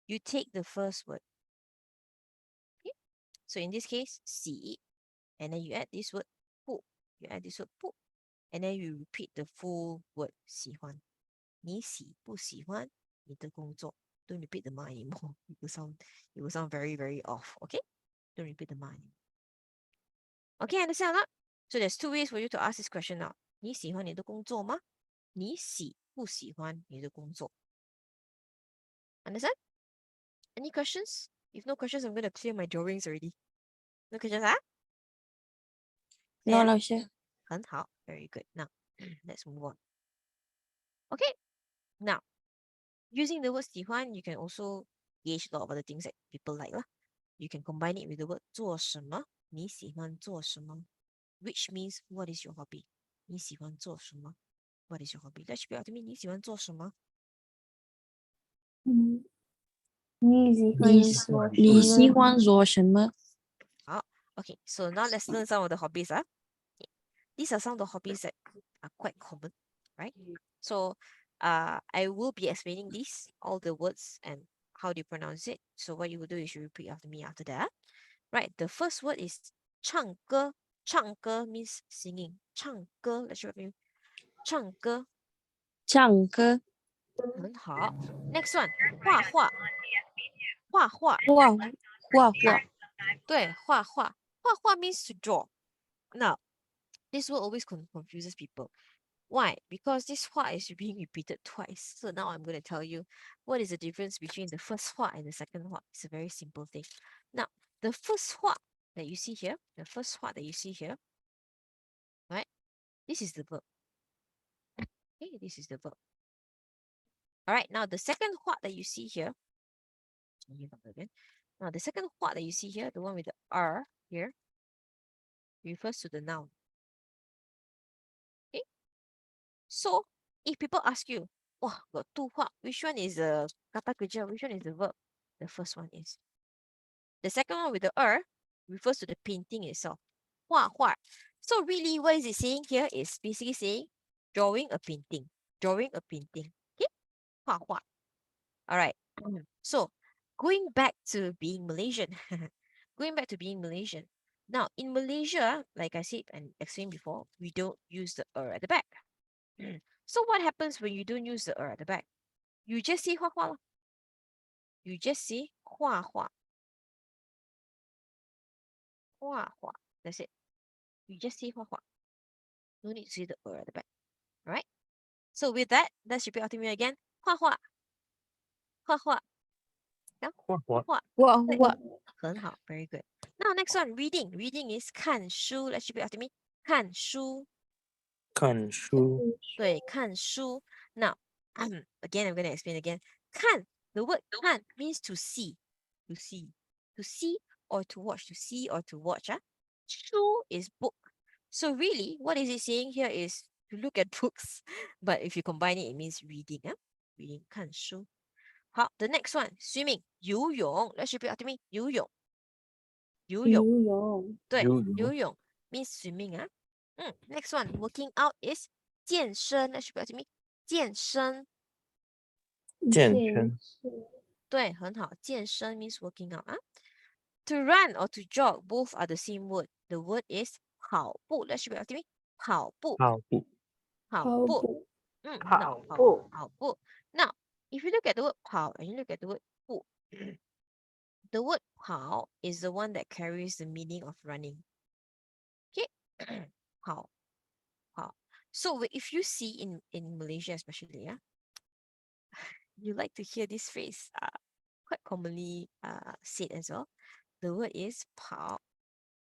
you take the first word. Okay? So in this case, 喜, and then you add this word 不, and then you repeat the full word 喜欢. 你喜不喜欢你的工作? Don't repeat the ma anymore. It will sound very, very off. Okay? Don't repeat the ma anymore. Okay, understand that? So there's two ways for you to ask this question now. 你喜欢你的工作吗? 你喜不喜欢你的工作? Understand? Any questions? If no questions, I'm going to clear my drawings already. No questions, huh? No, Yeah? 老师。很好. Very good. Now, let's move on. Okay. Now, using the word 喜欢, you can also gauge a lot of other things that people like. You can combine it with the word 做什么?你喜欢做什么? Which means, what is your hobby? 你喜欢做什么? What is your hobby? Let's repeat after me. 你喜欢做什么? 嗯，你喜欢你做你什么？喜欢做什么？ Okay, so now let's learn some of the hobbies. Okay. These are some of the hobbies that are quite common, right? So I will be explaining these, all the words and how do you pronounce it. So what you will do is you repeat after me after that. Right, the first word is 唱歌. 唱歌 means singing. 唱歌, let's repeat. 唱歌. 唱歌。很好. Next one, 画画. 画画. 画画。对，画画. 画画 means to draw. Now, this word always confuses people. Why? Because this hua is being repeated twice. So now I'm going to tell you what is the difference between the first hua and the second hua. It's a very simple thing. Now, the first hua that you see here, right? This is the verb. Okay, this is the verb. All right, now the second hua that you see here, now the second hua that you see here, the one with the R here, refers to the noun. Okay, so if people ask you, oh, got two hua, which one is the kata kerja, which one is the verb? The first one is. The second one with the refers to the painting itself. 画画. So really, what is it saying here is basically saying drawing a painting. Drawing a painting. Okay? 画画. All right. So going back to being Malaysian. Going back to being Malaysian. Now, in Malaysia, like I said and explained before, we don't use the at the back. So what happens when you don't use the at the back? You just say 画画. You just say 画画. 画画. That's it. You just say 画画. No need to say the at the back. All right? So with that, let's repeat after me again. 画画. 画画. Yeah? 画画。画画。很好. Very good. Now next one, reading. Reading is 看书. Let's repeat after me. 看书. 看书。对,看书. Now, again, I'm going to explain again. 看, the word 看 means to see. To see. To see or to watch. To see or to watch. 书 is book. So really, what is it saying here is to look at books. But if you combine it, it means reading. Reading, 看书. 好, the next one, swimming, 游泳. Let's repeat after me. 游泳. 游泳.游泳，对,游泳。游泳 means swimming. Next one, working out is 健身. Let's repeat after me. 健身. 健身。对,很好. 健身 means working out. To run or to jog, both are the same word. The word is 跑步. Let's repeat after me. 跑步. 跑步。跑跑步.步， No, 跑步. Now, if you look at the word 跑 and you look at the word 步, the word 跑 is the one that carries the meaning of running. Okay? 跑. 跑. So if you see in Malaysia especially, you like to hear this phrase quite commonly said as well. The word is 跑.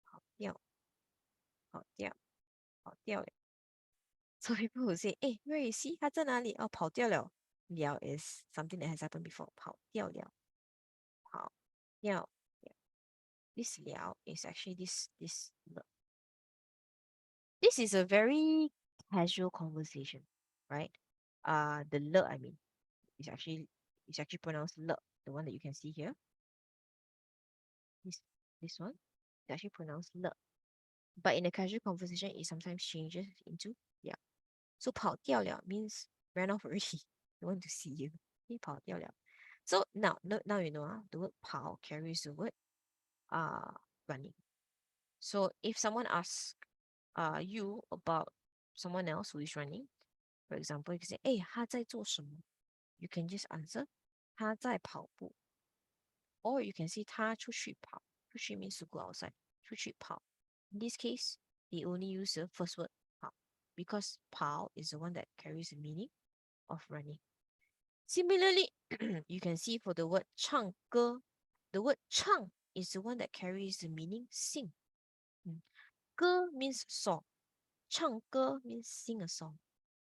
跑掉. 跑掉. 跑掉. So people will say, hey, where is he? 他在哪里? Oh, 跑掉了. 了 is something that has happened before. 跑掉了. 跑掉了. this liao is actually this le. This is a very casual conversation, right? The le, I mean, is actually pronounced le, the one that you can see here. This one is actually pronounced le. But in a casual conversation, it sometimes changes into yeah. So 跑掉了 means ran off already. They want to see you. 你跑掉了. So now you know the word 跑 carries the word running. So if someone asks you about someone else who is running, for example, you can say, 他在做什么? You can just answer 他在跑步. Or you can say 他出去跑. 出去 means to go outside. 出去跑. In this case, they only use the first word 跑 because 跑 is the one that carries the meaning of running. Similarly, you can see for the word 唱歌, the word 唱 is the one that carries the meaning sing. 歌 means song. 唱歌 means sing a song.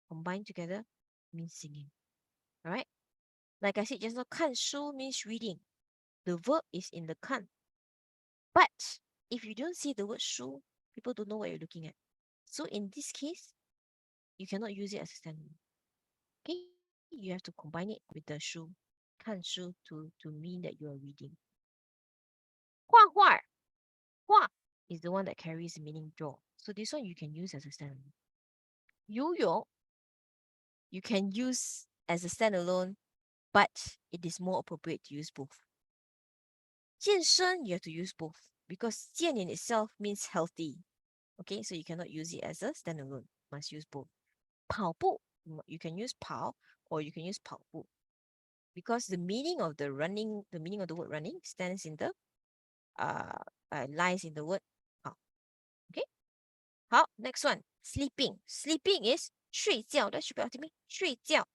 Combined together means singing. Alright? Like I said just now, 看书 means reading. The verb is in the 看. But if you don't see the word 书, people don't know what you're looking at. So in this case, you cannot use it as a standalone. Okay? You have to combine it with the 书, 看书 to mean that you are reading. 画画, 画 is the one that carries the meaning draw. So this one you can use as a standalone. 游泳 you can use as a standalone, but it is more appropriate to use both. 健身 you have to use both because 健 in itself means healthy. Okay, so you cannot use it as a standalone. Must use both. 跑步 you can use 跑 or you can use 跑步 because the meaning of the word running stands in the lies in the word 跑. Okay. 好, next one. Sleeping. Sleeping is 睡觉. That should be after me. 睡觉.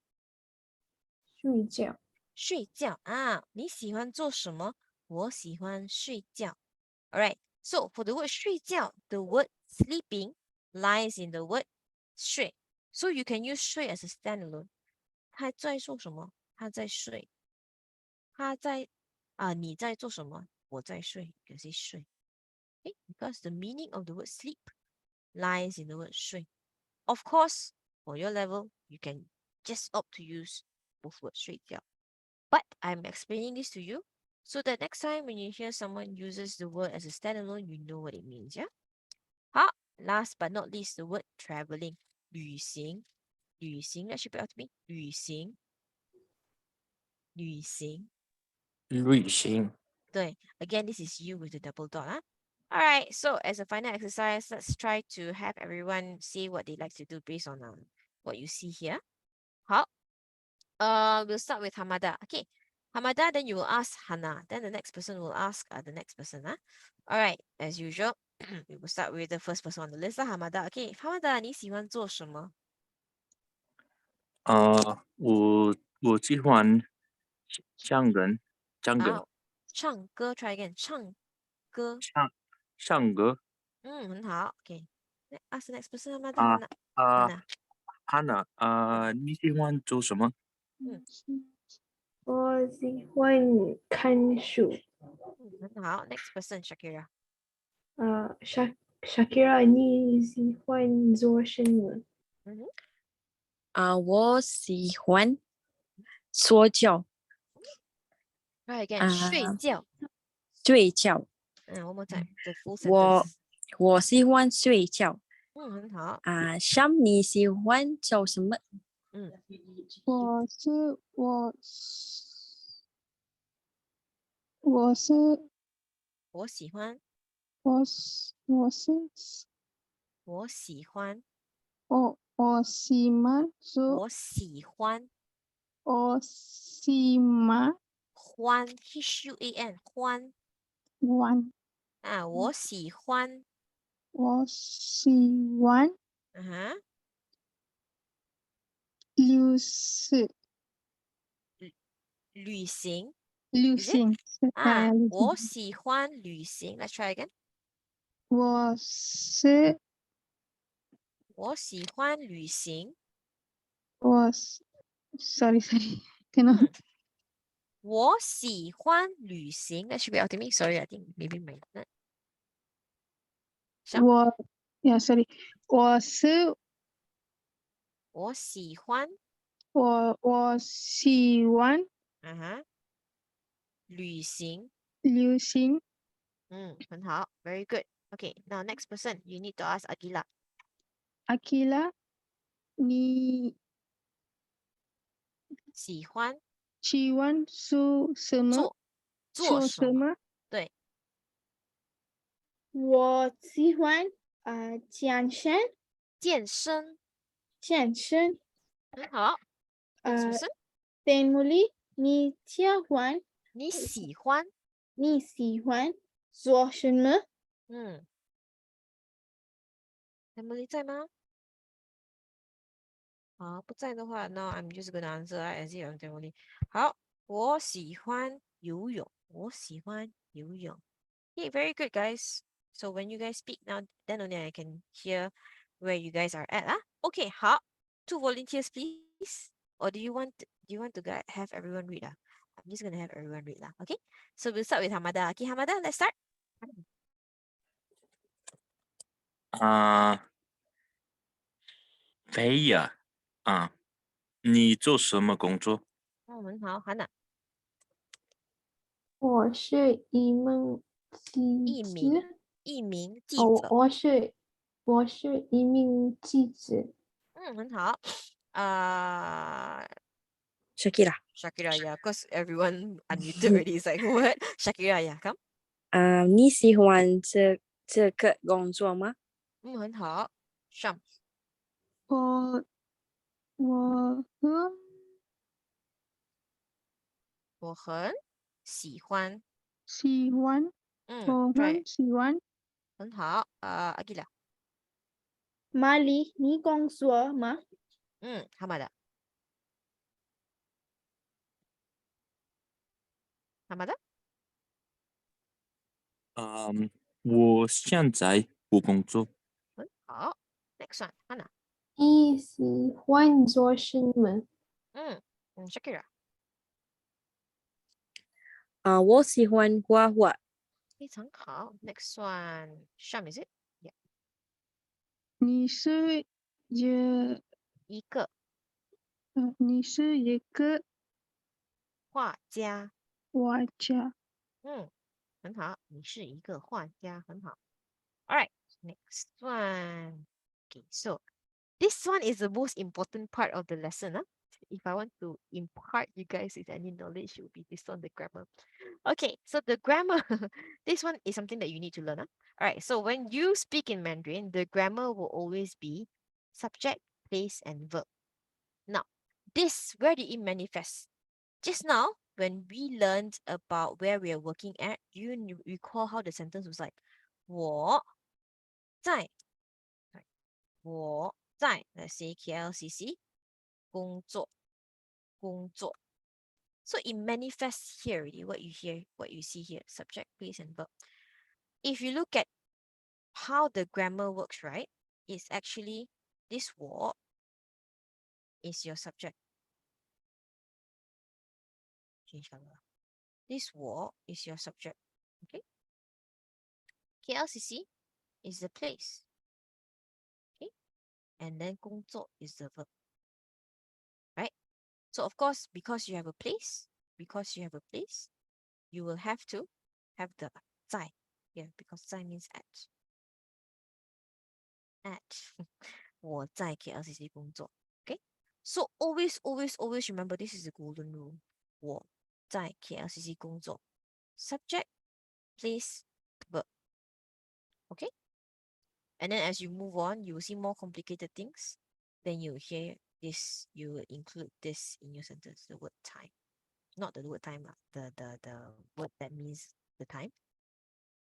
睡觉。睡觉啊，你喜欢做什么？我喜欢睡觉。Alright, so for the word 睡觉, the word sleeping lies in the word 睡. So you can use 睡 as a standalone. 他在做什么？他在睡。你在做什么？我在睡。You can say 睡。Okay, because the meaning of the word sleep lies in the word 睡. Of course, for your level, you can just opt to use both words 睡觉. But I'm explaining this to you so that next time when you hear someone uses the word as a standalone, you know what it means, yeah? 好, last but not least, the word traveling. 旅行. 旅行, that should be out to me. 旅行. 旅行. 旅行. 对, again, this is you with the double dot, huh? Alright, so as a final exercise, let's try to have everyone say what they like to do based on what you see here. 好, we'll start with Hamada. Okay, Hamada, then you will ask Hana. Then the next person will ask the next person. Huh? Alright, as usual, we will start with the first person on the list. Hamada. Okay, Hamada, 你喜欢做什么？我喜欢唱歌，唱歌 try again. 唱歌。唱歌。很好。Okay, ask the next person. Hamada. Hana. Hana, 你喜欢做什么？我喜欢看书。很好。Next person, Shakira. Shakira，你喜欢做什么？我喜欢说觉。Try again. 睡觉。睡觉。one more time. The full sentence. 我喜欢睡觉。很好。Sam，你喜欢做什么？我喜欢欢 Huan 欢。我喜欢。旅行。Is it? 我喜欢旅行。Let's try again. 我喜欢旅行。sorry, cannot. 我喜欢旅行. That should be out to me. Sorry, I think maybe my internet. Sham? ，sorry，我是我喜欢我喜欢旅行. 旅行。很好. Very good. Okay, now next person. You need to ask Agila. Akila，你喜欢喜欢做什么？做什么？什么？对，我喜欢健身，健身。健身。很好。Next 呃， person. 邓茉莉，你喜欢你喜欢做什么？Emily 在吗？好，不在的话，now I'm just gonna answer as if I'm Emily. 好，我喜欢游泳。我喜欢游泳。Okay, very good, guys. So when you guys speak now, then only I can hear where you guys are at. Okay, 好。Two volunteers, please. Or do you want to have everyone read? I'm just gonna have everyone read. Okay. So we'll start with Hamada. Okay, Hamada, let's start. 菲亚你做什么工作？很好，Hana。我是一名一记名者。记哦，者。我是一名记者。很好。Shakira. Shakira, yeah, because everyone unmuted already. It's like, what? Shakira, yeah, come. 你喜欢这个工作吗？很好。Sham. 我和我很喜欢。喜欢，我对，很喜欢。很好。Agila. 玛丽，你工作吗？Hamada. Hamada? 我现在不工作。很好。Next one, Hana. 你喜欢做什么？Shakira. 我喜欢画画。非常好。Next one, Sham, is it? Yeah. 你是一个你是一个画家。画家。很好。你是一个画家，很好。Alright, next one. Okay, so this one is the most important part of the lesson. If I want to impart you guys with any knowledge, it will be this one, the grammar. Okay, so the grammar, this one is something that you need to learn. Alright, so when you speak in Mandarin, the grammar will always be subject, place, and verb. Now, this, where did it manifest? Just now, when we learned about where we are working at, do you recall how the sentence was like? 我在 我在 let's say KLCC 工作 So it manifests here already, what you see here, subject, place, and verb. If you look at how the grammar works, right, it's actually this 我 is your subject. Change color. This 我 is your subject. Okay. KLCC is the place. Okay. And then 工作 is the verb. Right? So of course, because you have a place, you will have to have the 在 here because 在 means at. 我在 KLCC 工作. Okay? So always remember this is the golden rule. 我在 KLCC 工作. Subject, place, verb. Okay? And then as you move on, you will see more complicated things. Then you will hear this, you will include this in your sentence, the word time. Not the word time, the word that means the time.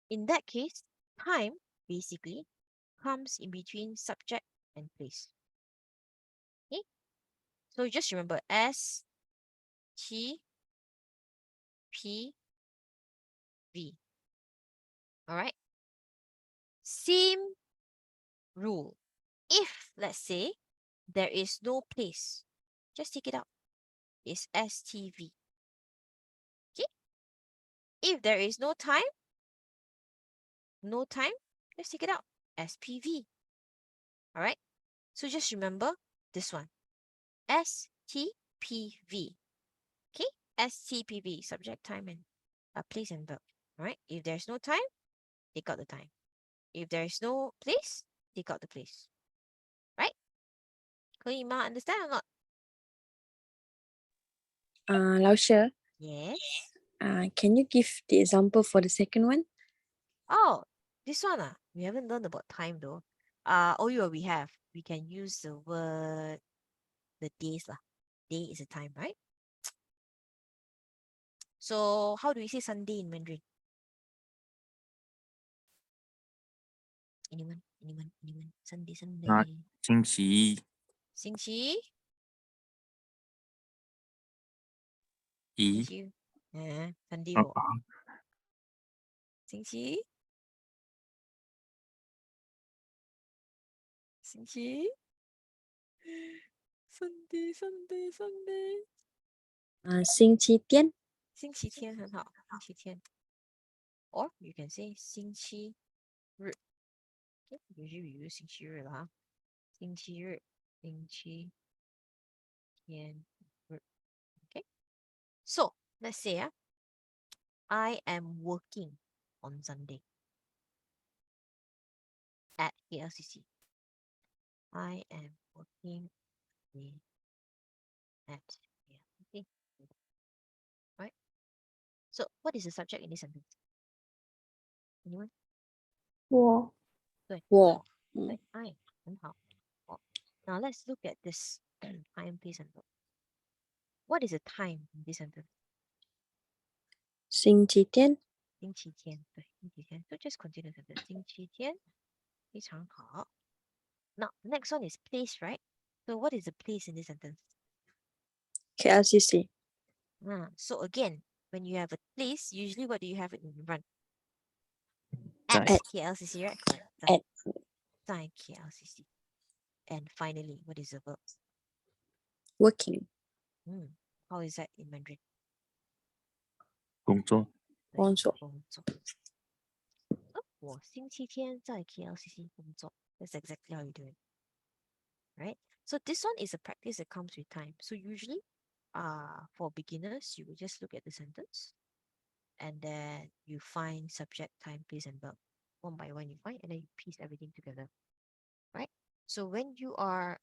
In that case, time basically comes in between subject and place. Okay? So just remember S, T, P, V. Alright? Same rule. If, let's say, there is no place, just take it out. It's STV. If there is no time, let's take it out. SPV. All right. So just remember this one. STPV. Okay. STPV. Subject, time, and place and verb. All right. If there's no time, take out the time. If there is no place, take out the place. Right? 可以吗? Understand or not? 老师 Yes. can you give the example for the second one? Oh, this one we haven't learned about time though. Oh yeah, we have. We can use the word the days lah. Day is a time, right? So how do we say Sunday in Mandarin? Anyone? Sunday, 那 Sunday. 星期一，星期一，Sunday 哦，哦。星期Sunday, Sunday, Sunday. 星期天星期天很好，星期天。Or you can say 星期日。Okay, usually we use 星期日了哈。星期日，星期天日。Okay. So let's say I am working on Sunday at KLCC. I am working at KLCC. Right? So what is the subject in this sentence? Anyone? 我对，我对，I 很好。Now let's look at this time, place, and verb. What is the time in this sentence? 星期天星期天，对，星期天。So just continue the sentence. 星期天，非常好。Now the next one is place, right? So what is the place in this sentence? KLCC So again, when you have a place, usually what do you have it in front? 在 At KLCC, right? Correct. At. 在 KLCC. And finally, what is the verb? working How is that in Mandarin? 工作，对，工作工作。我星期天在 KLCC 工作. That's exactly how you do it. Right? So this one is a practice that comes with time. So usually, for beginners, you will just look at the sentence and then you find subject, time, place, and verb. One by one you find and then you piece everything together. Right? So when you are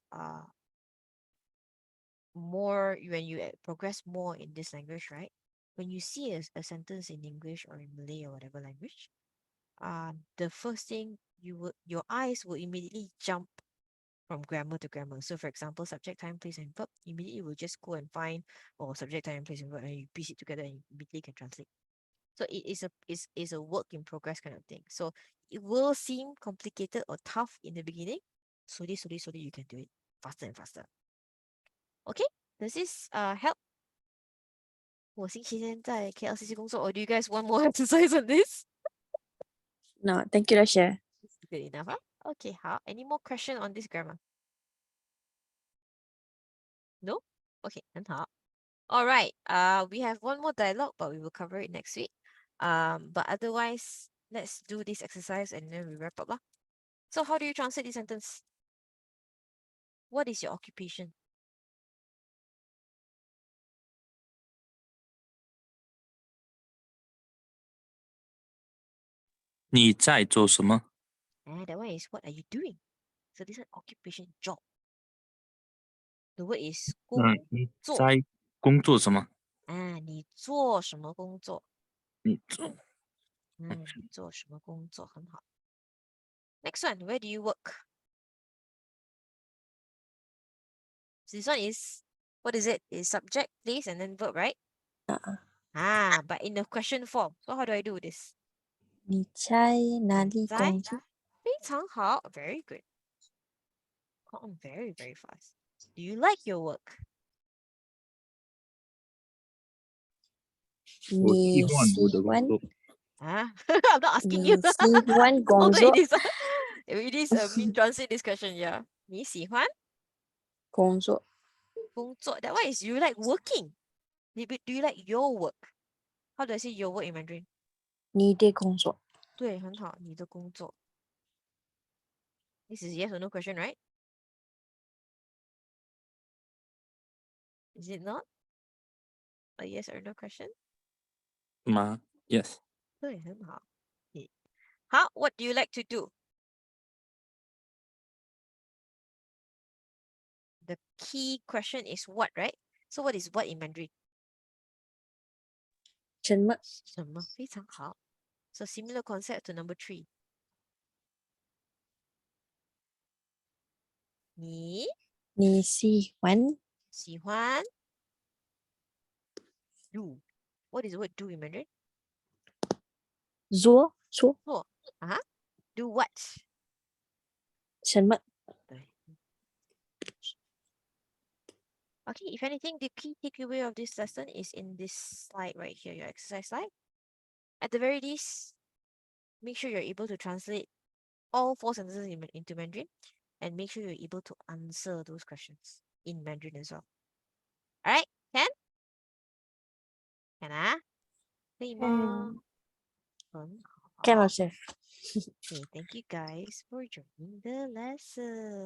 when you progress more in this language, right? When you see a sentence in English or in Malay or whatever language, the first thing your eyes will immediately jump from grammar to grammar. So for example, subject, time, place, and verb, immediately will just go and find subject, time, place, and verb, and you piece it together and you immediately can translate. So it is a work in progress kind of thing. So it will seem complicated or tough in the beginning. Slowly, you can do it faster and faster. Okay, does this help? 我星期天在 KLCC 工作 or do you guys want more exercise on this? No, thank you, 老师 Good enough, huh? Okay, how? Any more question on this grammar? No? Okay, 很好. All right. We have one more dialogue, but we will cover it next week. But otherwise, let's do this exercise and then we wrap up lah. So how do you translate this sentence? What is your occupation? 你在做什么？ That one is what are you doing? So this is occupation, job. The word is 你工作.在工作什么？你做什么工作?你做你做什么工作?很好. Next one, where do you work? So this one is, what is it? Is subject, place, and then verb, right? But in the question form. So how do I do this? 你在哪里你在工作非常好. Very good. Got on very, very fast. Do you like your work? 我喜你欢我的喜欢工作， I'm not asking 你 you. 喜欢工 Although 作 it is me translate this question, yeah. 你喜欢工作 工作? That one is you like working. Do you like your work? How do I say your work in Mandarin? 你的工作。对，很好，你的工作。This is yes or no question, right? Is it not? A yes or no question? Yes. 对，很好。好, what do you like to do? The key question is what, right? So what is what in Mandarin? 什么？什么？非常好。So similar concept to number 3. 你你喜欢喜欢 do. What is the word do in Mandarin? 做做。Do what? 什么？对。Okay, if anything, the key takeaway of this lesson is in this slide right here, your exercise slide. At the very least, make sure you're able to translate all 4 sentences into Mandarin and make sure you're able to answer those questions in Mandarin as well. Alright, can? Can 啊？可以吗？很好。 can 老师。 Okay, thank you guys for joining the lesson.